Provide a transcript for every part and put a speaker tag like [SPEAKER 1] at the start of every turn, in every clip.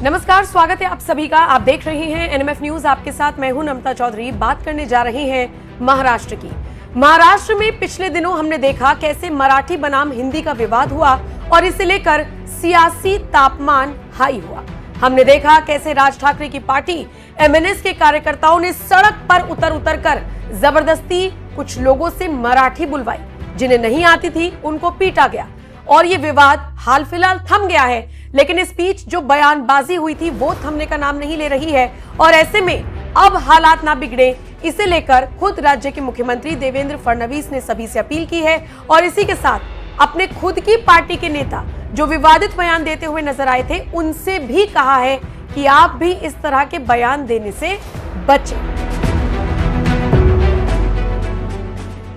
[SPEAKER 1] नमस्कार, स्वागत है आप सभी का। आप देख रहे हैं एनएमएफ न्यूज। आपके साथ मैं हूं नमता चौधरी। बात करने जा रहे हैं महाराष्ट्र की। महाराष्ट्र में पिछले दिनों हमने देखा कैसे मराठी बनाम हिंदी का विवाद हुआ और इसे लेकर सियासी तापमान हाई हुआ। हमने देखा कैसे राज ठाकरे की पार्टी एमएनएस के कार्यकर्ताओं ने सड़क पर उतर कर जबरदस्ती कुछ लोगों से मराठी बुलवाई। जिन्हें नहीं आती थी उनको पीटा गया और ये विवाद हाल फिलहाल थम गया है, लेकिन इस बीच जो बयानबाजी हुई थी वो थमने का नाम नहीं ले रही है। और ऐसे में अब हालात ना बिगड़े, इसे लेकर खुद राज्य के मुख्यमंत्री देवेंद्र फडणवीस ने सभी से अपील की है और इसी के साथ अपने खुद की पार्टी के नेता जो विवादित बयान देते हुए नजर आए थे उनसे भी कहा है कि आप भी इस तरह के बयान देने से बचें।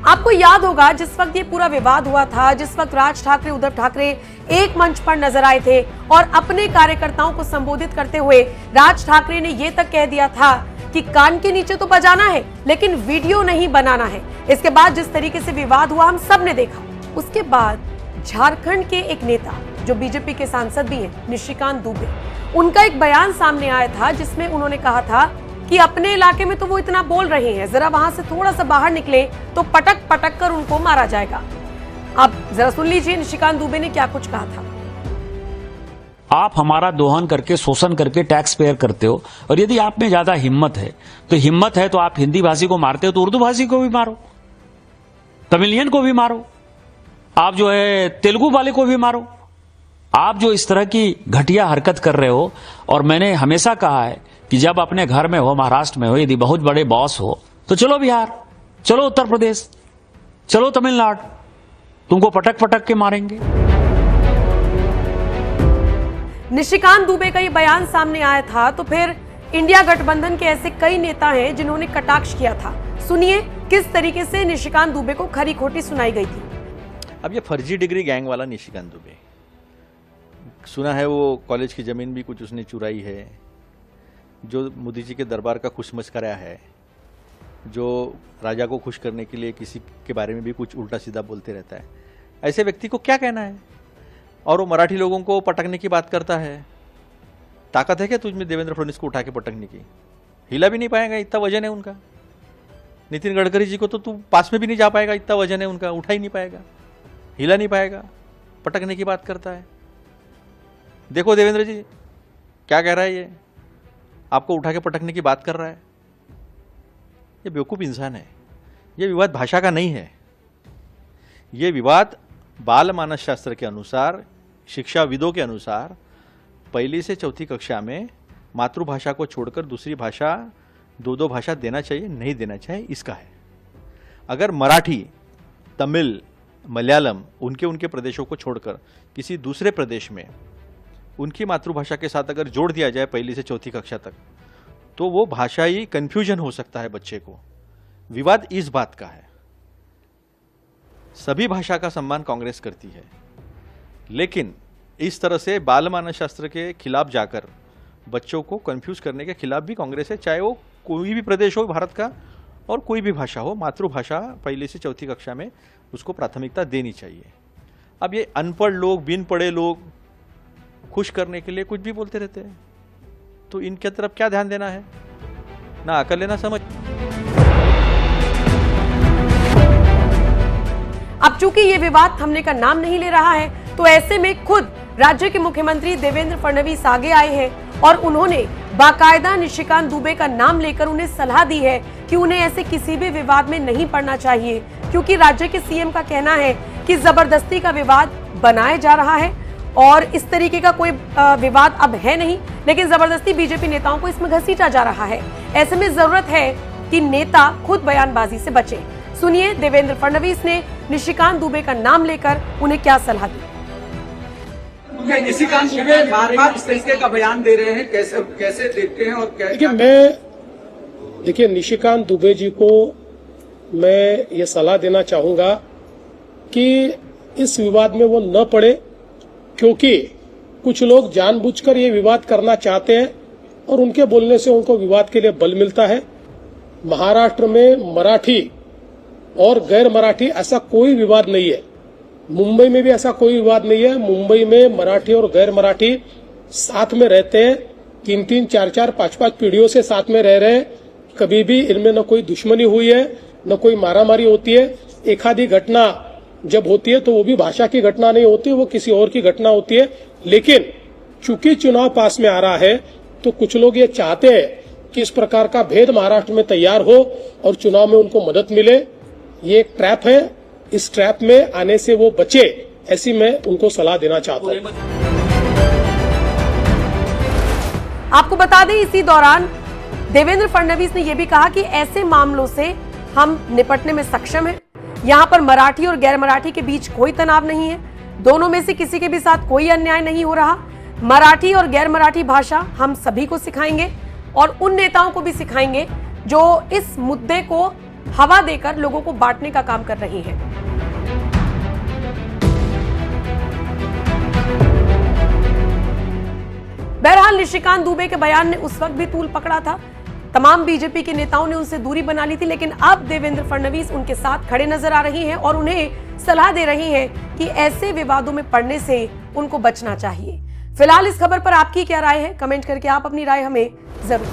[SPEAKER 1] आपको याद होगा जिस वक्त ये पूरा विवाद हुआ था, जिस वक्त राज ठाकरे उद्धव ठाकरे एक मंच पर नजर आए थे और अपने कार्यकर्ताओं को संबोधित करते हुए राज ठाकरे ने ये तक कह दिया था कि कान के नीचे तो बजाना है लेकिन वीडियो नहीं बनाना है। इसके बाद जिस तरीके से विवाद हुआ हम सब ने देखा। उसके बाद झारखंड के एक नेता जो बीजेपी के सांसद भी हैं, निशिकांत दुबे, उनका एक बयान सामने आया था जिसमें उन्होंने कहा था कि अपने इलाके में तो वो इतना बोल रहे हैं, जरा वहां से थोड़ा सा बाहर निकले तो पटक कर उनको मारा जाएगा। अब जरा सुन लीजिए निशिकांत दुबे ने क्या कुछ कहा था।
[SPEAKER 2] आप हमारा दोहन करके, शोषण करके टैक्स पेयर करते हो और यदि आप में ज्यादा हिम्मत है तो आप हिंदी भाषी को मारते हो तो उर्दू भाषी को भी मारो, तमिलियन को भी मारो, आप जो है तेलुगु वाले को भी मारो। आप जो इस तरह की घटिया हरकत कर रहे हो, और मैंने हमेशा कहा है कि जब अपने घर में हो, महाराष्ट्र में हो, यदि बहुत बड़े बॉस हो तो चलो बिहार, चलो उत्तर प्रदेश, चलो तमिलनाडु, तुमको पटक के मारेंगे।
[SPEAKER 1] निशिकांत दुबे का ये बयान सामने आया था तो फिर इंडिया गठबंधन के ऐसे कई नेता हैं जिन्होंने कटाक्ष किया था। सुनिए किस तरीके से निशिकांत दुबे को खरी खोटी सुनाई गई थी।
[SPEAKER 3] अब ये फर्जी डिग्री गैंग वाला निशिकांत दुबे, सुना है वो कॉलेज की जमीन भी कुछ उसने चुराई है, जो मोदी जी के दरबार का खुशमच कराया है, जो राजा को खुश करने के लिए किसी के बारे में भी कुछ उल्टा सीधा बोलते रहता है। ऐसे व्यक्ति को क्या कहना है? और वो मराठी लोगों को पटकने की बात करता है। ताकत है क्या तुझ में देवेंद्र फडणवीस को उठा के पटकने की? हिला भी नहीं पाएगा, इतना वजन है उनका। नितिन गडकरी जी को तो तू पास में भी नहीं जा पाएगा, इतना वजन है उनका, उठा ही नहीं पाएगा, हिला नहीं पाएगा, पटकने की बात करता है। देखो देवेंद्र जी क्या कह रहा है, ये आपको उठा के पटकने की बात कर रहा है। ये बेवकूफ़ इंसान है। ये विवाद भाषा का नहीं है, ये विवाद बाल मानस शास्त्र के अनुसार, शिक्षाविदों के अनुसार पहली से चौथी कक्षा में मातृभाषा को छोड़कर दूसरी भाषा, दो भाषा देना चाहिए नहीं देना चाहिए, इसका है। अगर मराठी, तमिल, मलयालम उनके प्रदेशों को छोड़कर किसी दूसरे प्रदेश में उनकी मातृभाषा के साथ अगर जोड़ दिया जाए पहली से चौथी कक्षा तक, तो वो भाषाई कंफ्यूजन हो सकता है बच्चे को। विवाद इस बात का है। सभी भाषा का सम्मान कांग्रेस करती है, लेकिन इस तरह से बाल मानस शास्त्र के खिलाफ जाकर बच्चों को कंफ्यूज करने के खिलाफ भी कांग्रेस है। चाहे वो कोई भी प्रदेश हो भारत का और कोई भी भाषा हो, मातृभाषा पहली से चौथी कक्षा में उसको प्राथमिकता देनी चाहिए। अब ये अनपढ़ लोग, बिन पढ़े लोग खुश करने के लिए कुछ भी बोलते रहते हैं, तो इनके तरफ क्या ध्यान देना है? ना अकल है ना समझ।
[SPEAKER 1] अब चूंकि ये विवाद थमने का नाम नहीं ले रहा है तो ऐसे में खुद राज्य के मुख्यमंत्री देवेंद्र फडणवीस आगे आए हैं और उन्होंने बाकायदा निशिकांत दुबे का नाम लेकर उन्हें सलाह दी है कि उन्हें ऐसे किसी भी विवाद में नहीं पड़ना चाहिए, क्योंकि राज्य के सीएम का कहना है कि जबरदस्ती का विवाद बनाया जा रहा है और इस तरीके का कोई विवाद अब है नहीं, लेकिन जबरदस्ती बीजेपी नेताओं को इसमें घसीटा जा रहा है। ऐसे में जरूरत है कि नेता खुद बयानबाजी से बचे। सुनिए देवेंद्र फडणवीस ने निशिकांत दुबे का नाम लेकर उन्हें क्या सलाह दी।
[SPEAKER 4] निशिकांत दुबे बार-बार इस तरीके का बयान दे रहे हैं, कैसे देखते हैं? और
[SPEAKER 5] देखिए निशिकांत दुबे जी को मैं ये सलाह देना चाहूंगा कि इस विवाद में वो न पड़े, क्योंकि कुछ लोग जानबूझकर ये विवाद करना चाहते हैं और उनके बोलने से उनको विवाद के लिए बल मिलता है। महाराष्ट्र में मराठी और गैर मराठी ऐसा कोई विवाद नहीं है। मुंबई में भी ऐसा कोई विवाद नहीं है। मुंबई में मराठी और गैर मराठी साथ में रहते हैं 3-3, 4-4, 5-5 पीढ़ियों से साथ में रह रहे हैं। कभी भी इनमें न कोई दुश्मनी हुई है, न कोई मारामारी होती है। एक आधी घटना जब होती है तो वो भी भाषा की घटना नहीं होती, वो किसी और की घटना होती है। लेकिन चूंकि चुनाव पास में आ रहा है तो कुछ लोग ये चाहते हैं कि इस प्रकार का भेद महाराष्ट्र में तैयार हो और चुनाव में उनको मदद मिले। ये एक ट्रैप है, इस ट्रैप में आने से वो बचे, ऐसी मैं उनको सलाह देना चाहता हूँ।
[SPEAKER 1] आपको बता दें, इसी दौरान देवेंद्र फडणवीस ने यह भी कहा कि ऐसे मामलों से हम निपटने में सक्षम हैं। यहां पर मराठी और गैर मराठी के बीच कोई तनाव नहीं है, दोनों में से किसी के भी साथ कोई अन्याय नहीं हो रहा। मराठी और गैर मराठी भाषा हम सभी को सिखाएंगे और उन नेताओं को भी सिखाएंगे जो इस मुद्दे को हवा देकर लोगों को बांटने का काम कर रही हैं। बहरहाल निशिकांत दुबे के बयान ने उस वक्त भी तूल पकड़ा था। तमाम बीजेपी के नेताओं ने उनसे दूरी बना ली थी, लेकिन अब देवेंद्र फडणवीस उनके साथ खड़े नजर आ रही हैं और उन्हें सलाह दे रही हैं कि ऐसे विवादों में पड़ने से उनको बचना चाहिए। फिलहाल इस खबर पर आपकी क्या राय है? कमेंट करके आप अपनी राय हमें जरूर